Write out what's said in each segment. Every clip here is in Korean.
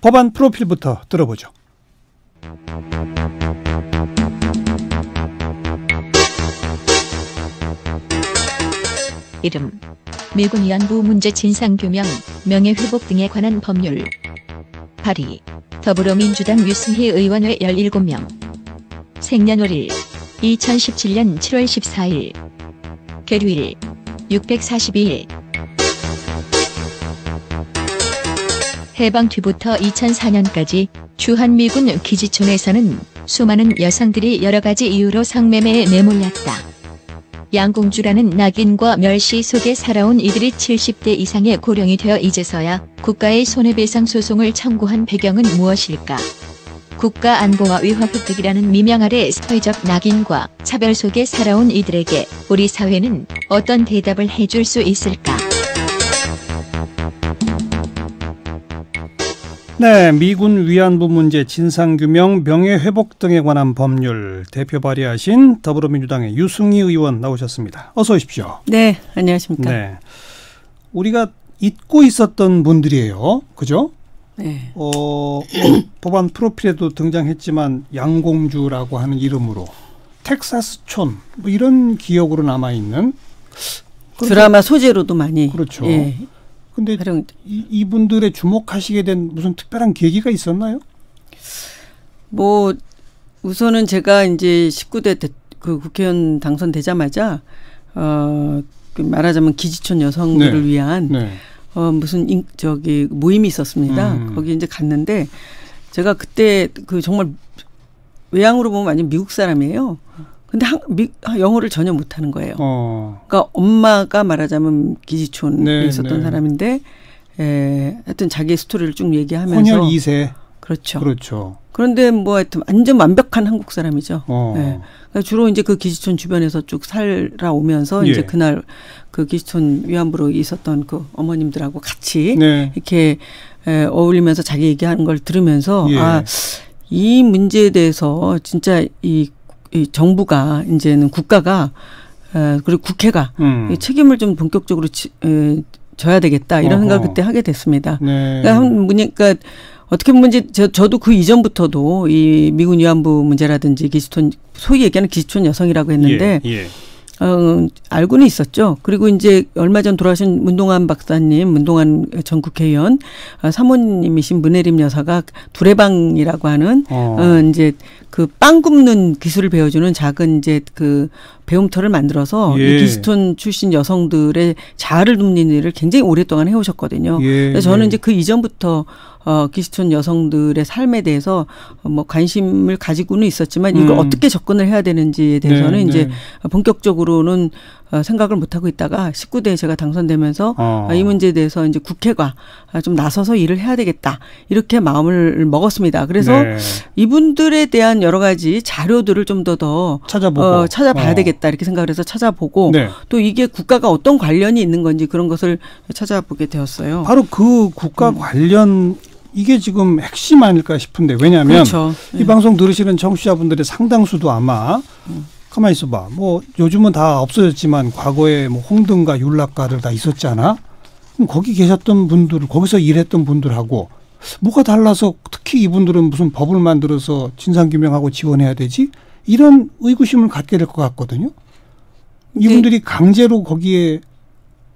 법안 프로필부터 들어보죠. 이름, 미군 위안부 문제 진상규명, 명예회복 등에 관한 법률 발의, 더불어민주당 유승희 의원외 17명. 생년월일, 2017년 7월 14일. 계류일, 642일. 해방 뒤부터 2004년까지 주한미군 기지촌에서는 수많은 여성들이 여러 가지 이유로 성매매에 내몰렸다. 양공주라는 낙인과 멸시 속에 살아온 이들이 70대 이상의 고령이 되어 이제서야 국가의 손해배상 소송을 청구한 배경은 무엇일까? 국가 안보와 위협 획득이라는 미명 아래 사회적 낙인과 차별 속에 살아온 이들에게 우리 사회는 어떤 대답을 해줄 수 있을까? 네, 미군 위안부 문제 진상규명, 명예회복 등에 관한 법률 대표 발의하신 더불어민주당의 유승희 의원 나오셨습니다. 어서 오십시오. 네, 안녕하십니까. 네, 우리가 잊고 있었던 분들이에요. 그죠? 네. 법안 프로필에도 등장했지만 양공주라고 하는 이름으로 텍사스촌 뭐 이런 기억으로 남아있는 드라마 소재로도 많이. 그렇죠. 예. 근데 이분들의 주목하시게 된 무슨 특별한 계기가 있었나요? 뭐 우선은 제가 이제 19대 그 국회의원 당선되자마자 그 말하자면 기지촌 여성들을 네. 위한 네. 무슨 저기 모임이 있었습니다. 거기 이제 갔는데 제가 그때 그 정말 외향으로 보면 완전 미국 사람이에요. 근데 영어를 전혀 못하는 거예요. 그러니까 엄마가 말하자면 기지촌에 네, 있었던 네. 사람인데, 하여튼 자기의 스토리를 쭉 얘기하면서. 혼혈 2세. 그렇죠. 그렇죠. 그런데 뭐 하여튼 완전 완벽한 한국 사람이죠. 네. 그러니까 주로 이제 그 기지촌 주변에서 쭉 살아오면서 예. 이제 그날 그 기지촌 위안부로 있었던 그 어머님들하고 같이 네. 이렇게 어울리면서 자기 얘기하는 걸 들으면서 예. 이 문제에 대해서 진짜 이 정부가 이제는 국가가 그리고 국회가 이 책임을 좀 본격적으로 져야 되겠다 이런 생각을 그때 하게 됐습니다. 네. 그러니까 어떻게 보면 이제 저도 그 이전부터도 이 미군 위안부 문제라든지 기지촌 소위 얘기하는 기지촌 여성이라고 했는데 예. 알고는 있었죠. 그리고 이제 얼마 전 돌아가신 문동환 박사님, 문동환 전 국회의원 사모님이신 문혜림 여사가 두레방이라고 하는 이제 그 빵 굽는 기술을 배워주는 작은 이제 그 배움터를 만들어서 예. 이 기지촌 출신 여성들의 자아를 돕는 일을 굉장히 오랫동안 해오셨거든요. 예. 그래서 저는 이제 그 이전부터 기지촌 여성들의 삶에 대해서 뭐 관심을 가지고는 있었지만 이걸 어떻게 접근을 해야 되는지에 대해서는 네, 이제 네. 본격적으로는 생각을 못 하고 있다가 19대에 제가 당선되면서 이 문제에 대해서 이제 국회가 좀 나서서 일을 해야 되겠다 이렇게 마음을 먹었습니다. 그래서 네. 이분들에 대한 여러 가지 자료들을 좀 더 찾아봐야 되겠다 이렇게 생각을 해서 찾아보고 네. 또 이게 국가가 어떤 관련이 있는 건지 그런 것을 찾아보게 되었어요. 바로 그 국가 관련 이게 지금 핵심 아닐까 싶은데 왜냐하면 그렇죠. 이 방송 들으시는 청취자분들의 상당수도 아마 가만히 있어봐. 뭐 요즘은 다 없어졌지만 과거에 뭐 홍등가 율락가들 다 있었잖아. 그럼 거기 계셨던 분들, 거기서 일했던 분들하고 뭐가 달라서 특히 이분들은 무슨 법을 만들어서 진상규명하고 지원해야 되지? 이런 의구심을 갖게 될 것 같거든요. 이분들이 강제로 거기에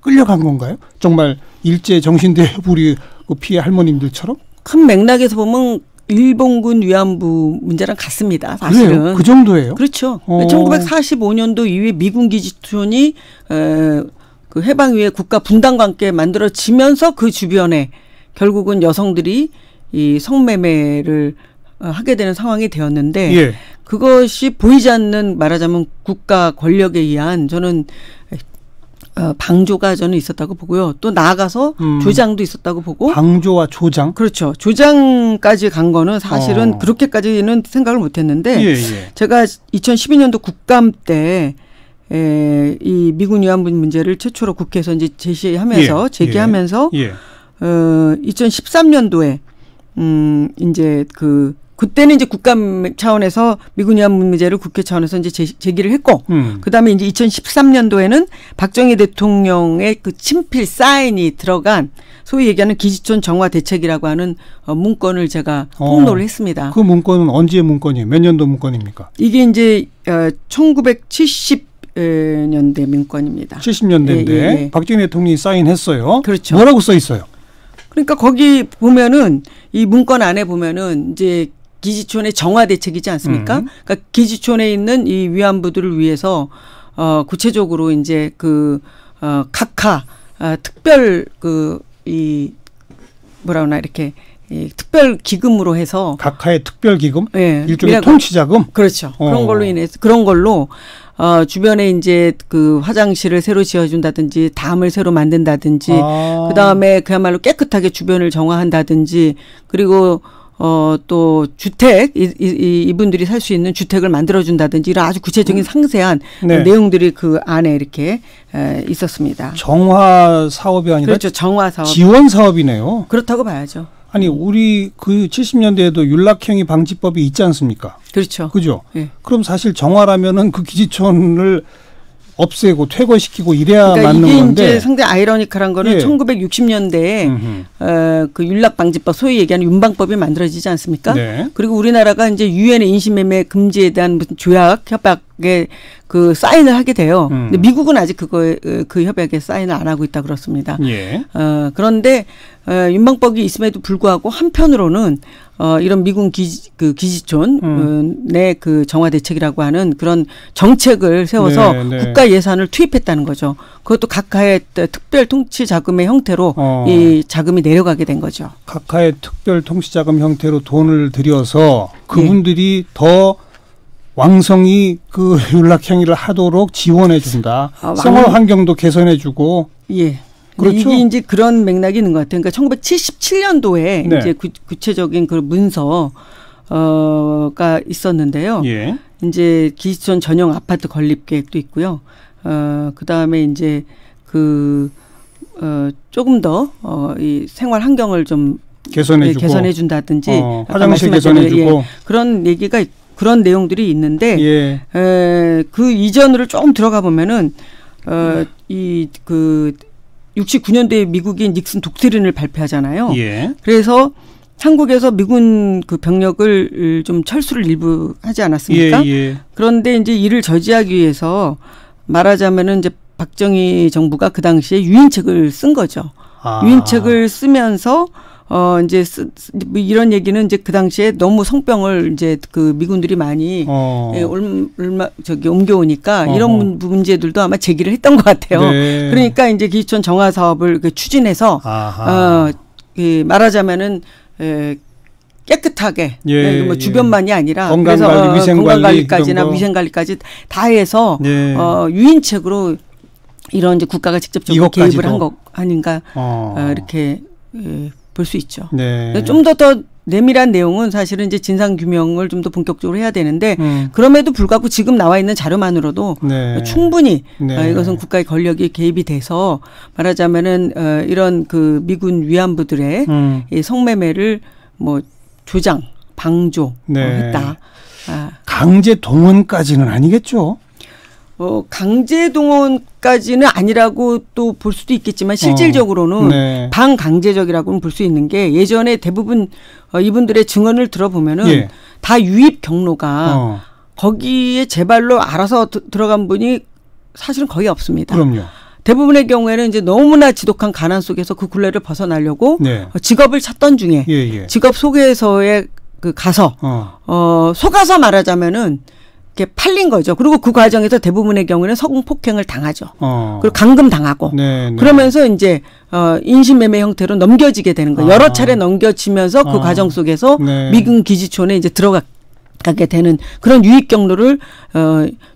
끌려간 건가요? 정말 일제 정신대우리 피해 할머님들처럼? 큰 맥락에서 보면 일본군 위안부 문제랑 같습니다. 사실은. 그래요? 그 정도예요? 그렇죠. 1945년도 이후에 미군 기지촌이 그 해방 이후에 국가 분단과 함께 만들어지면서 그 주변에 결국은 여성들이 이 성매매를 하게 되는 상황이 되었는데 예. 그것이 보이지 않는 말하자면 국가 권력에 의한 저는 방조가 저는 있었다고 보고요. 또 나아가서 조장도 있었다고 보고. 방조와 조장? 그렇죠. 조장까지 간 거는 사실은 그렇게까지는 생각을 못 했는데 예. 제가 2012년도 국감 때 이 미군 위안부 문제를 최초로 국회에서 이제 제기하면서 2013년도에 이제 그 그때는 이제 국가 차원에서 미군 위안 문제를 국회 차원에서 이제 제기를 했고, 그다음에 이제 2013년도에는 박정희 대통령의 그 친필 사인이 들어간 소위 얘기하는 기지촌 정화 대책이라고 하는 문건을 제가 폭로를 했습니다. 그 문건은 언제의 문건이에요? 몇 년도 문건입니까? 이게 이제 1970년대 문건입니다. 70년대인데 예. 박정희 대통령이 사인했어요. 그렇죠. 뭐라고 써 있어요? 그러니까 거기 보면은 이 문건 안에 보면은 이제 기지촌의 정화 대책이지 않습니까? 그러니까 기지촌에 있는 이 위안부들을 위해서 구체적으로 이제 그 각하 특별 이 뭐라 그러나 이렇게 이 특별 기금으로 해서 각하의 특별 기금, 네, 일종의 통치자금. 그렇죠. 그런 걸로 인해서 그런 걸로 주변에 이제 그 화장실을 새로 지어준다든지 담을 새로 만든다든지 그 다음에 그야말로 깨끗하게 주변을 정화한다든지 그리고 또 주택 이분들이 살 수 있는 주택을 만들어준다든지 이런 아주 구체적인 상세한 네. 내용들이 그 안에 이렇게 있었습니다. 정화 사업이 아니라 그렇죠. 정화 사업. 지원 사업이네요. 그렇다고 봐야죠. 아니 우리 그 70년대에도 윤락행위 방지법이 있지 않습니까? 그렇죠. 그죠? 예. 그럼 사실 정화라면은 그 기지촌을 없애고 퇴거시키고 이래야 그러니까 맞는 이게 건데. 이제 상당히 아이러니컬한 거는 예. 1960년대에 그 윤락방지법 소위 얘기하는 윤방법이 만들어지지 않습니까? 네. 그리고 우리나라가 이제 유엔의 인신매매 금지에 대한 무슨 조약 협약에 그 사인을 하게 돼요. 근데 미국은 아직 그 협약에 사인을 안 하고 있다 그렇습니다. 예. 그런데 윤방법이 있음에도 불구하고 한편으로는 이런 미군 기지촌 내 그 정화 대책이라고 하는 그런 정책을 세워서 네, 네. 국가 예산을 투입했다는 거죠. 그것도 각하의 특별 통치 자금의 형태로 이 자금이 내려가게 된 거죠. 각하의 특별 통치자금 형태로 돈을 들여서 그분들이 더 왕성히 그 윤락행위를 하도록 지원해 준다. 생활 환경도 개선해 주고. 예. 그렇죠. 이게 이제 그런 맥락이 있는 것 같아요. 그러니까 1977년도에 네. 이제 구체적인 그 문서가 있었는데요. 예. 이제 기지촌 전용 아파트 건립 계획도 있고요. 그 다음에 이제 조금 더 이 생활 환경을 좀 개선해 주고. 개선해 준다든지 화장실 개선해 주고. 그런 얘기가 그런 내용들이 있는데 예. 그 이전으로 조금 들어가 보면은 이 69년도에 미국이 닉슨 독트린을 발표하잖아요. 예. 그래서 한국에서 미군 그 병력을 좀 철수를 일부 하지 않았습니까? 예, 예. 그런데 이제 이를 저지하기 위해서 말하자면은 이제 박정희 정부가 그 당시에 유인책을 쓴 거죠. 유인책을 쓰면서 이제 이런 얘기는 이제 그 당시에 너무 성병을 이제 그 미군들이 많이 옮겨오니까 이런 문제들도 아마 제기를 했던 것 같아요. 네. 그러니까 이제 기지촌 정화 사업을 추진해서 말하자면은 깨끗하게 뭐 주변만이 아니라 건강관리, 건강관리까지나 위생관리까지 다 해서 유인책으로 이런 이제 국가가 직접적으로 개입을 한 거 아닌가 이렇게 볼 수 있죠. 네. 좀 더 내밀한 내용은 사실은 이제 진상 규명을 좀 더 본격적으로 해야 되는데 그럼에도 불구하고 지금 나와 있는 자료만으로도 충분히 이것은 국가의 권력이 개입이 돼서 말하자면은 이런 그 미군 위안부들의 이 성매매를 뭐 조장, 방조했다. 강제 동원까지는 아니겠죠? 강제 동원까지는 아니라고 또 볼 수도 있겠지만 실질적으로는 반강제적이라고는 볼 수 있는 게 예전에 대부분 이분들의 증언을 들어보면은 다 유입 경로가 거기에 제 발로 알아서 들어간 분이 사실은 거의 없습니다. 그럼요. 대부분의 경우에는 이제 너무나 지독한 가난 속에서 그 굴레를 벗어나려고 직업을 찾던 중에 직업 소개서에 가서 속아서 말하자면은 이렇게 팔린 거죠. 그리고 그 과정에서 대부분의 경우는 성폭행을 당하죠. 그리고 감금 당하고 그러면서 이제 인신매매 형태로 넘겨지게 되는 거예요. 여러 차례 넘겨지면서 그 과정 속에서 미군 기지촌에 이제 들어가게 되는 그런 유입 경로를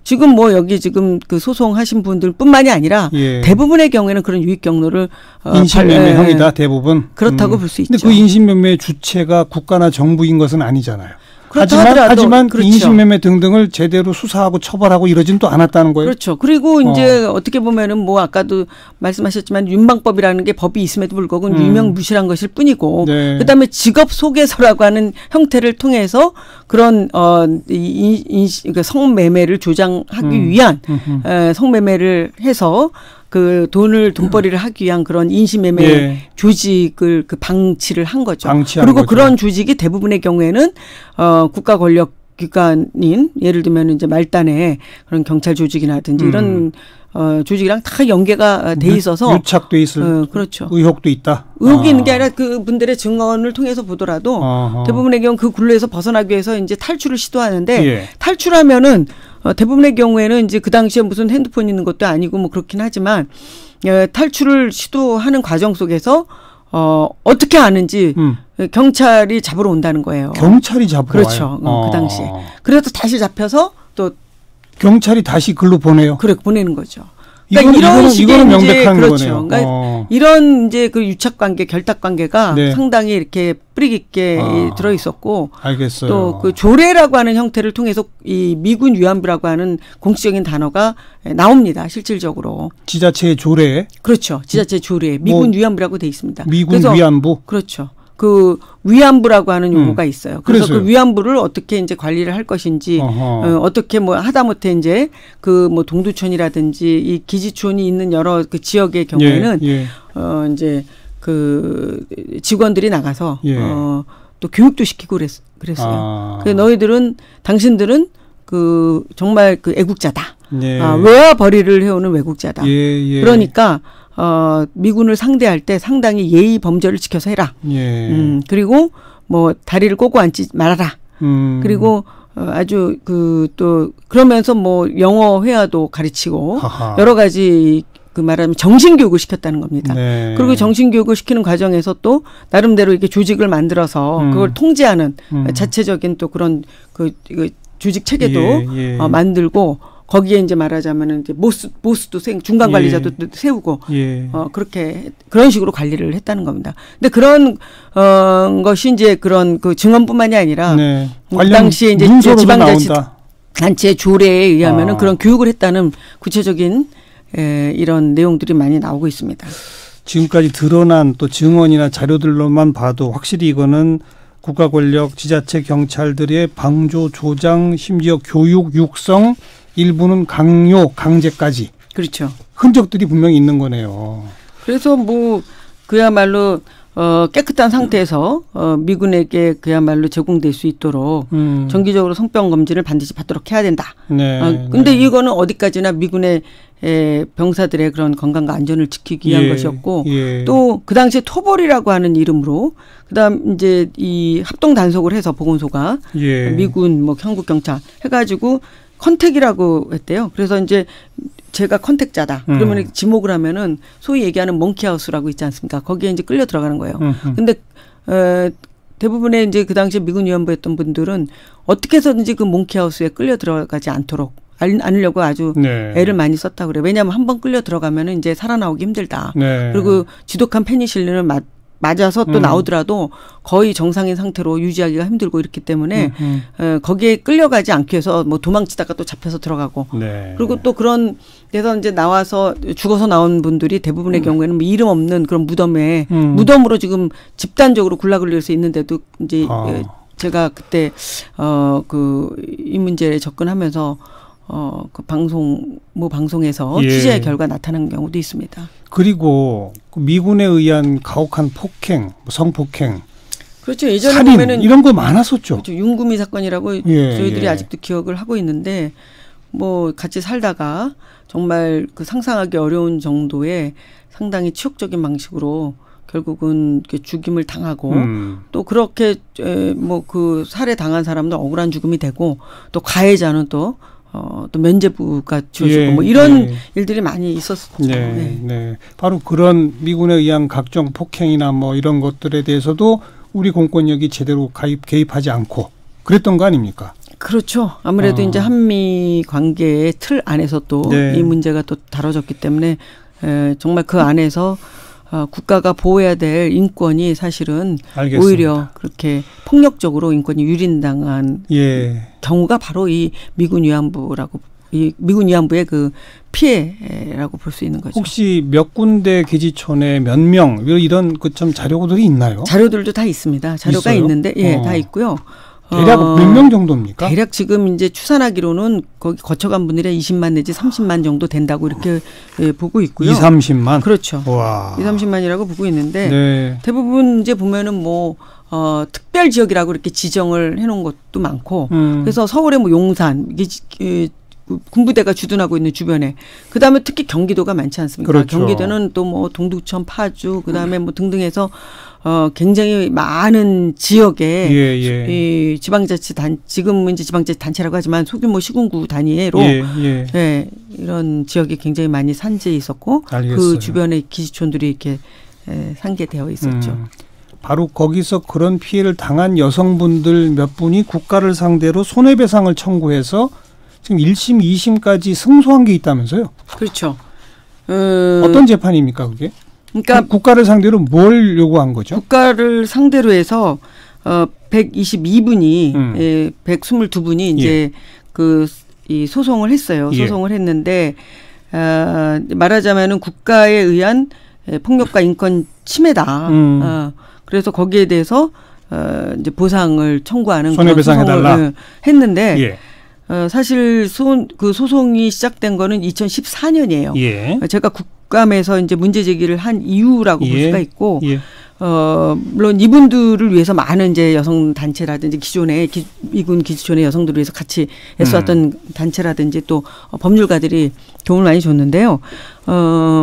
지금 뭐 여기 지금 그 소송하신 분들뿐만이 아니라 대부분의 경우에는 그런 유입 경로를 인신매매형이다 대부분. 그렇다고 볼 수 있죠. 근데 그 인신매매 주체가 국가나 정부인 것은 아니잖아요. 하지만 그렇죠. 인신매매 등등을 제대로 수사하고 처벌하고 이러진 또 않았다는 거예요. 그렇죠. 그리고 이제 어떻게 보면은 뭐 아까도 말씀하셨지만 윤방법이라는 게 법이 있음에도 불구하고 유명무실한 것일 뿐이고, 네. 그다음에 직업 소개서라고 하는 형태를 통해서 그런 그러니까 성매매를 조장하기 위한 성매매를 해서 그 돈벌이를 하기 위한 그런 인신매매 예. 조직을 그 방치를 한 거죠. 방치한 그리고 거죠. 그런 조직이 대부분의 경우에는 국가 권력 기관인 예를 들면 이제 말단의 그런 경찰 조직이라든지 이런 조직이랑 다 연계가 돼 있어서 유착돼 있을 그렇죠. 의혹도 있다. 의혹이 있는 게 아니라 그 분들의 증언을 통해서 보더라도 대부분의 경우 그 굴레에서 벗어나기 위해서 이제 탈출을 시도하는데 예. 탈출하면은 대부분의 경우에는 이제 그 당시에 무슨 핸드폰 있는 것도 아니고 뭐 그렇긴 하지만 탈출을 시도하는 과정 속에서 어떻게 아는지 경찰이 잡으러 온다는 거예요. 경찰이 잡으러 그렇죠. 와요. 그 당시에. 그래서 다시 잡혀서 또 경찰이 다시 글로 보내요. 그래 보내는 거죠. 그러니까 이거는 명백한 그렇죠. 거네요. 그러니까 이런 이제 그 유착 관계, 결탁 관계가 네. 상당히 이렇게 뿌리 깊게 들어 있었고, 알겠어요. 또 그 조례라고 하는 형태를 통해서 이 미군 위안부라고 하는 공식적인 단어가 나옵니다. 실질적으로. 지자체의 조례. 그렇죠. 지자체 조례, 미군 위안부라고 돼 있습니다. 미군 위안부. 그렇죠. 그 위안부라고 하는 용어가 있어요. 그래서 그래서요. 그 위안부를 어떻게 이제 관리를 할 것인지, 어떻게 뭐 하다못해 이제 그 뭐 동두천이라든지 이 기지촌이 있는 여러 그 지역의 경우에는 이제 그 직원들이 나가서 또 교육도 시키고 그랬어요. 그래서 당신들은 그 정말 그 애국자다. 외화 벌이를 해오는 외국자다. 그러니까 미군을 상대할 때 상당히 예의 범절을 지켜서 해라. 그리고 뭐 다리를 꼬고 앉지 말아라. 그리고 아주 또 그러면서 뭐 영어 회화도 가르치고 여러 가지 그 말하면 정신교육을 시켰다는 겁니다. 네. 그리고 정신교육을 시키는 과정에서 또 나름대로 이렇게 조직을 만들어서 그걸 통제하는 자체적인 또 그런 그 조직 체계도 만들고 거기에 이제 말하자면은 이제 보스도 중간 관리자도 세우고 그렇게 그런 식으로 관리를 했다는 겁니다. 근데 그런 것이 이제 그런 그 증언뿐만이 아니라 그 당시에 이제 지방자치단체 조례에 의하면은 그런 교육을 했다는 구체적인 이런 내용들이 많이 나오고 있습니다. 지금까지 드러난 또 증언이나 자료들로만 봐도 확실히 이거는 국가 권력, 지자체 경찰들의 방조, 조장, 심지어 교육, 육성, 일부는 강요, 강제까지. 그렇죠. 흔적들이 분명히 있는 거네요. 그래서 뭐 그야말로 깨끗한 상태에서 미군에게 그야말로 제공될 수 있도록 정기적으로 성병 검진을 반드시 받도록 해야 된다. 근데 이거는 어디까지나 미군의 병사들의 그런 건강과 안전을 지키기 위한 것이었고 또 그 당시에 토벌이라고 하는 이름으로 그다음 이제 이 합동 단속을 해서 보건소가 미군 뭐 한국 경찰 해가지고 컨택이라고 했대요. 그래서 이제 제가 컨택자다. 그러면 지목을 하면은 소위 얘기하는 몽키하우스라고 있지 않습니까? 거기에 이제 끌려 들어가는 거예요. 근데 대부분의 이제 그 당시에 미군 위안부였던 분들은 어떻게 해서든지 그 몽키하우스에 끌려 들어가지 않도록 않으려고 아주 애를 많이 썼다고 그래요. 왜냐하면 한번 끌려 들어가면은 이제 살아나오기 힘들다. 그리고 지독한 페니실린을 맞아서 또 나오더라도 거의 정상인 상태로 유지하기가 힘들고 이렇기 때문에 거기에 끌려가지 않기 위해서 뭐 도망치다가 또 잡혀서 들어가고 그리고 또 그런 데서 이제 나와서 죽어서 나온 분들이 대부분의 경우에는 뭐 이름 없는 그런 무덤으로 지금 집단적으로 굴락을 내서 있는데도 이제 제가 그때 이 문제에 접근하면서 그 방송에서 취재 결과 나타난 경우도 있습니다. 그리고 미군에 의한 가혹한 폭행, 성폭행, 그렇죠. 예전에 살인 보면은 이런 거 많았었죠. 그렇죠. 윤구미 사건이라고 저희들이 아직도 기억을 하고 있는데 뭐 같이 살다가 정말 그 상상하기 어려운 정도의 상당히 치욕적인 방식으로 결국은 죽임을 당하고 또 그렇게 뭐 그 살해 당한 사람도 억울한 죽음이 되고 또 가해자는 또 면죄부가 주어지고 뭐 이런 일들이 많이 있었죠. 바로 그런 미군에 의한 각종 폭행이나 뭐 이런 것들에 대해서도 우리 공권력이 제대로 개입하지 않고 그랬던 거 아닙니까? 그렇죠. 아무래도 이제 한미 관계의 틀 안에서 또 이 문제가 또 다뤄졌기 때문에 정말 그 안에서 국가가 보호해야 될 인권이 사실은 알겠습니다. 오히려 그렇게 폭력적으로 인권이 유린당한 경우가 바로 이 미군 위안부의 그 피해라고 볼 수 있는 거죠. 혹시 몇 군데 기지촌에 몇 명 이런 그 좀 자료들이 있나요? 자료들도 다 있습니다. 자료가 있어요? 있는데 다 있고요. 대략 몇 명 정도입니까? 대략 지금 이제 추산하기로는 거기 거쳐간 분들이 20만 내지 30만 정도 된다고 이렇게 보고 있고요. 2, 30만? 그렇죠. 와. 2, 30만이라고 보고 있는데 네. 대부분 이제 보면은 뭐 특별 지역이라고 이렇게 지정을 해놓은 것도 많고 그래서 서울의 뭐 용산 이게 군부대가 주둔하고 있는 주변에 그다음에 특히 경기도가 많지 않습니까? 그렇죠. 경기도는 또 뭐 동두천, 파주 그다음에 뭐 등등해서 굉장히 많은 지역에 이 지금은 이제 지방자치 단체라고 하지만 소규모 시군구 단위로 이런 지역이 굉장히 많이 산재해 있었고 알겠어요. 그 주변에 기지촌들이 이렇게 상계되어 있었죠. 바로 거기서 그런 피해를 당한 여성분들 몇 분이 국가를 상대로 손해배상을 청구해서 지금 1심, 2심까지 승소한 게 있다면서요? 그렇죠. 어떤 재판입니까, 그게? 그러니까 국가를 상대로 뭘 요구한 거죠? 국가를 상대로 해서 122분이 122분이 이제 이 소송을 했어요. 소송을 했는데 말하자면은 국가에 의한 폭력과 인권 침해다. 그래서 거기에 대해서 이제 보상을 청구하는 손해배상해달라 했는데 사실 그 소송이 시작된 거는 2014년이에요. 제가 국감에서 이제 문제 제기를 한 이유라고 볼 수가 있고, 물론 이분들을 위해서 많은 이제 여성 단체라든지 기존의 미군 기지촌의 여성들을 위해서 같이 애써왔던 단체라든지 또 법률가들이 도움을 많이 줬는데요.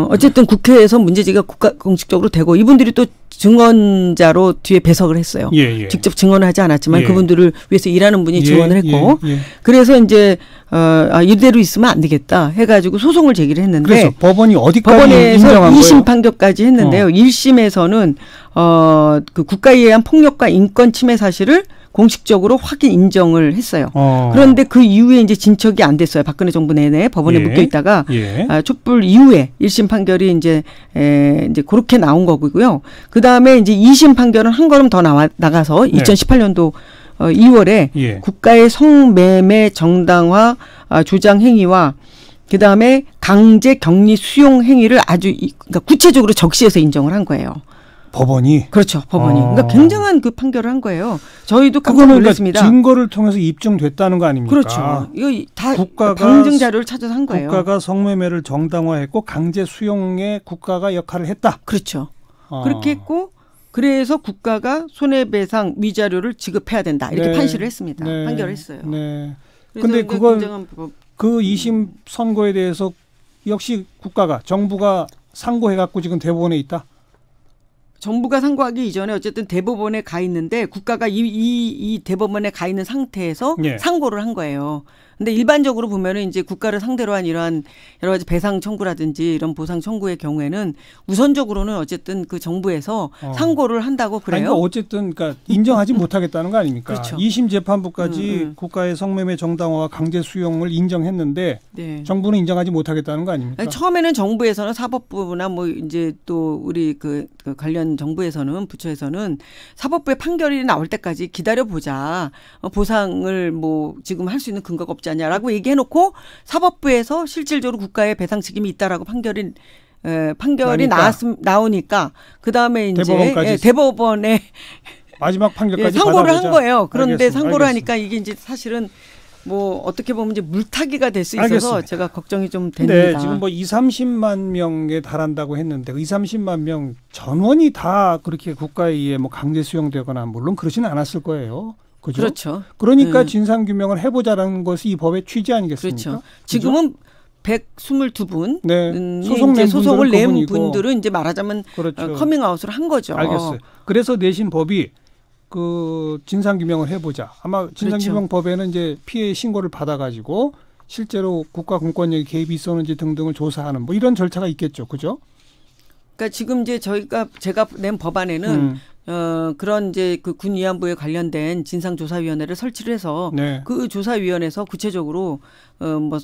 어쨌든 국회에서 문제 제기가 공식적으로 되고 이분들이 또 증언자로 뒤에 배석을 했어요. 직접 증언을 하지 않았지만 그분들을 위해서 일하는 분이 증언을 했고 그래서 이제 이대로 있으면 안 되겠다 해가지고 소송을 제기를 했는데 그래서 법원이 어디까지 법원에서 인정한 2심 거예요? 판결까지 했는데요. 1심에서는 그 국가에 의한 폭력과 인권 침해 사실을 공식적으로 확인 인정을 했어요. 그런데 그 이후에 이제 진척이 안 됐어요. 박근혜 정부 내내 법원에 묶여 있다가 촛불 이후에 1심 판결이 이제 그렇게 나온 거고요. 그 다음에 이제 2심 판결은 한 걸음 더 나가서 2018년도 2월에 국가의 성매매 정당화 조장 행위와 그 다음에 강제 격리 수용 행위를 그러니까 구체적으로 적시해서 인정을 한 거예요. 법원이? 그렇죠. 법원이. 그러니까 굉장한 그 판결을 한 거예요. 저희도 깜짝 놀랐습니다. 그러니까 증거를 통해서 입증됐다는 거 아닙니까? 그렇죠. 이거 다 방증 자료를 찾아서 한 거예요. 국가가 성매매를 정당화했고 강제 수용에 국가가 역할을 했다. 그렇죠. 그렇게 했고 그래서 국가가 손해배상 위자료를 지급해야 된다. 이렇게 판시를 했습니다. 판결을 했어요. 그런데 그 2심 선고에 대해서 역시 정부가 상고해갖고 지금 대법원에 있다? 정부가 상고하기 이전에 어쨌든 대법원에 가 있는데 국가가 이 대법원에 가 있는 상태에서 상고를 한 거예요. 근데 일반적으로 보면은 이제 국가를 상대로 한 이러한 여러 가지 배상 청구라든지 이런 보상 청구의 경우에는 우선적으로는 어쨌든 그 정부에서 상고를 한다고 그래요. 그러니까 어쨌든 인정하지 못하겠다는 거 아닙니까? 그렇죠. 2심 재판부까지 국가의 성매매 정당화와 강제 수용을 인정했는데 정부는 인정하지 못하겠다는 거 아닙니까? 아니, 처음에는 정부에서는 사법부나 뭐 이제 또 우리 그 관련 정부에서는 부처에서는 사법부의 판결이 나올 때까지 기다려보자. 보상을 뭐 지금 할 수 있는 근거가 없지 않냐라고 얘기해놓고 사법부에서 실질적으로 국가의 배상 책임이 있다라고 판결이 나오니까 그 다음에 이제 대법원에 마지막 판결까지 상고를 한 거예요. 그런데 알겠습니다. 상고를 하니까 이게 이제 사실은 뭐 어떻게 보면 이제 물타기가 될 수 있어서 알겠습니다. 제가 걱정이 좀 됩니다. 네, 지금 뭐 2, 30만 명에 달한다고 했는데 2, 30만 명 전원이 다 그렇게 국가에 의해 뭐 강제 수용되거나 물론 그러지는 않았을 거예요. 그죠? 그렇죠. 그러니까 진상규명을 해보자라는 것이 이 법의 취지 아니겠습니까? 그렇죠. 지금은 122분 소송을 낸 분들은 이제 말하자면 커밍아웃을 한 거죠. 알겠어요. 그래서 내신 법이 그 진상규명을 해보자. 아마 진상규명법에는 이제 피해 신고를 받아가지고 실제로 국가 공권력이 개입이 있었는지 등등을 조사하는 뭐 이런 절차가 있겠죠, 그죠? 그러니까 지금 이제 제가 낸 법안에는 그런 이제 그 군 위안부에 관련된 진상조사위원회를 설치를 해서 네. 그 조사위원회에서 구체적으로 뭐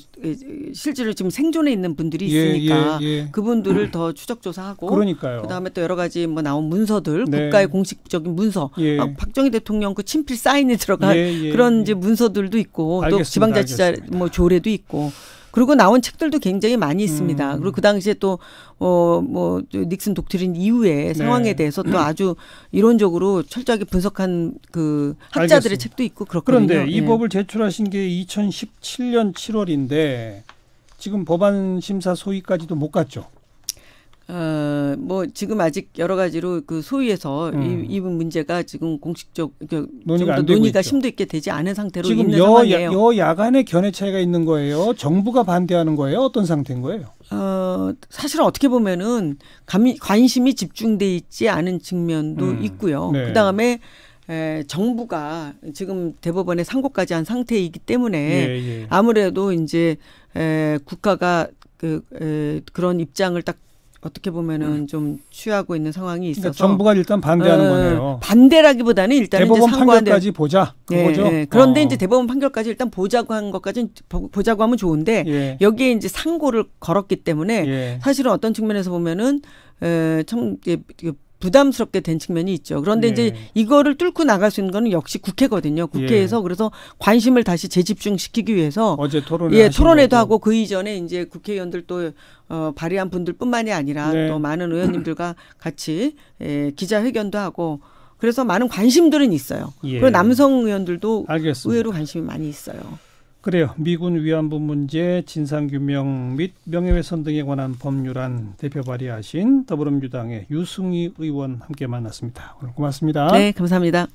실제로 지금 생존해 있는 분들이 있으니까 그분들을 더 추적 조사하고 그러니까요. 그다음에 또 여러 가지 뭐 나온 문서들 네. 국가의 공식적인 문서 박정희 대통령 그 친필 사인이 들어간 그런 이제 문서들도 있고 또 지방자치자 뭐 조례도 있고 그리고 나온 책들도 굉장히 많이 있습니다. 그리고 그 당시에 또 뭐 닉슨 독트린 이후의 상황에 대해서 또 아주 이론적으로 철저하게 분석한 그 학자들의 알겠습니다. 책도 있고 그렇거든요. 그런데 이 법을 제출하신 게 2017년 7월인데 지금 법안 심사 소위까지도 못 갔죠. 뭐 지금 아직 여러 가지로 그 소위에서 이 문제가 지금 공식적 논의가 심도 있게 되지 않은 상태로 지금 있는 상황이에요. 여야간의 견해 차이가 있는 거예요. 정부가 반대하는 거예요. 어떤 상태인 거예요? 사실은 어떻게 보면은 관심이 집중돼 있지 않은 측면도 있고요. 네. 그 다음에 정부가 지금 대법원에 상고까지 한 상태이기 때문에 아무래도 이제 국가가 그런 입장을 딱 어떻게 보면은 좀 취하고 있는 상황이 있어서 그러니까 정부가 일단 반대하는 거네요. 반대라기보다는 일단 대법원 이제 판결까지 보자 그거죠. 그런데 이제 대법원 판결까지 일단 보자고 한 것까지는 보자고 하면 좋은데 여기에 이제 상고를 걸었기 때문에 사실은 어떤 측면에서 보면은 참 부담스럽게 된 측면이 있죠. 그런데 이제 이거를 뚫고 나갈 수 있는 거는 역시 국회거든요. 국회에서 그래서 관심을 다시 재집중시키기 위해서 어제 토론회도 하고 그 이전에 이제 국회의원들 또 발의한 분들뿐만이 아니라 또 많은 의원님들과 같이 기자회견도 하고 그래서 많은 관심들은 있어요. 그리고 남성 의원들도 의외로 관심이 많이 있어요. 그래요. 미군 위안부 문제 진상규명 및 명예훼손 등에 관한 법률안 대표 발의하신 더불어민주당의 유승희 의원 함께 만났습니다. 오늘 고맙습니다. 네, 감사합니다.